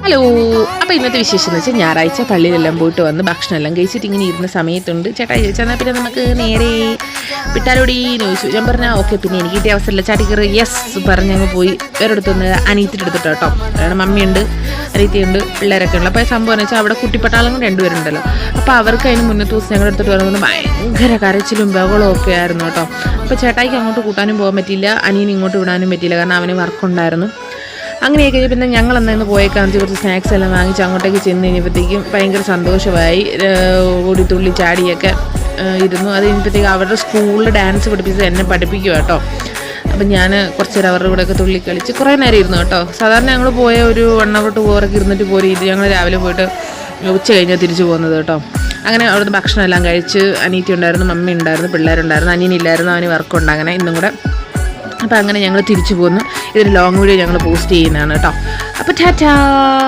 Hello. അപ്പോൾ ഇന്നത്തെ വിശേഷം എന്ന് വെച്ചാൽ ഞായറാഴ്ച പള്ളിയിലെല്ലാം പോയിട്ട് വന്ന് ഭക്ഷണമെല്ലാം കഴിച്ചിട്ട് ഇങ്ങനെ ഇരുന്ന സമയത്തുണ്ട് ചേട്ടായി ചോദിച്ചാൽ എന്നാൽ പിന്നെ നമുക്ക് നേരെ വിട്ടാലോടി ചോദിച്ചു. ഞാൻ പറഞ്ഞാൽ ഓക്കെ, പിന്നെ എനിക്ക് കിട്ടിയ അവസരമില്ല ചാട്ടി കയറി യെസ് പറഞ്ഞ് ഞങ്ങൾ പോയി. വേറെ അടുത്തൊന്ന് അനീത്തിൻ്റെ എടുത്തിട്ടോ കേട്ടോ. കാരണം മമ്മിയുണ്ട്, അനീത്തിയുണ്ട്, പിള്ളേരൊക്കെ ഉണ്ട്. അപ്പോൾ സംഭവം എന്ന് വെച്ചാൽ അവിടെ കുട്ടിപ്പട്ടാളങ്ങൾ രണ്ടുപേരുണ്ടല്ലോ. അപ്പോൾ അവർക്ക് അതിന് മുന്നത്തെ ദിവസം ഞങ്ങളുടെ അടുത്തിട്ട് വരുന്നത് ഭയങ്കര കരച്ചിലും ബഹളവും ഒക്കെ ആയിരുന്നു കേട്ടോ. അപ്പോൾ ചേട്ടായിക്ക് അങ്ങോട്ട് കൂട്ടാനും പോകാൻ പറ്റിയില്ല, അനിയന് ഇങ്ങോട്ട് വിടാനും പറ്റിയില്ല, കാരണം അവന് വർക്കുണ്ടായിരുന്നു. അങ്ങനെയൊക്കെ കഴിഞ്ഞ് പിന്നെ ഞങ്ങൾ അന്ന് പോയേക്കാന്ന് വെച്ചാൽ കുറച്ച് സ്നാക്സ് എല്ലാം വാങ്ങിച്ച് അങ്ങോട്ടേക്ക് ചെന്ന് കഴിഞ്ഞപ്പോഴത്തേക്കും ഭയങ്കര സന്തോഷമായി. ഓടിത്തുള്ളി ചാടിയൊക്കെ ഇരുന്നു. അത് കഴിഞ്ഞപ്പോഴത്തേക്കും അവരുടെ സ്കൂളിൽ ഡാൻസ് പഠിപ്പിച്ചത് എന്നെ പഠിപ്പിക്കുക കേട്ടോ. അപ്പം ഞാൻ കുറച്ച് നേരം അവരുടെ കൂടെയൊക്കെ തുള്ളി കളിച്ച് കുറേ നേരം ഇരുന്നു കേട്ടോ. സാധാരണ ഞങ്ങൾ പോയ ഒരു 1 hour to 2 hour ഇരുന്നിട്ട് പോരും. ഇത് ഞങ്ങൾ രാവിലെ പോയിട്ട് ഉച്ച കഴിഞ്ഞാൽ തിരിച്ചു പോകുന്നത് കേട്ടോ. അങ്ങനെ അവിടുന്ന് ഭക്ഷണം എല്ലാം കഴിച്ച് അനീറ്റി ഉണ്ടായിരുന്നു, മമ്മി ഉണ്ടായിരുന്നു, പിള്ളേരുണ്ടായിരുന്നു, അനിയനില്ലായിരുന്നു, അവന് വർക്കുണ്ട്. അങ്ങനെ ഇന്നും കൂടെ അപ്പോൾ അങ്ങനെ ഞങ്ങൾ തിരിച്ചു പോന്നു. ഇതൊരു ലോങ് വീഡിയോ ഞങ്ങൾ പോസ്റ്റ് ചെയ്യുന്നതാണ് കേട്ടോ. അപ്പോൾ ടാറ്റാ.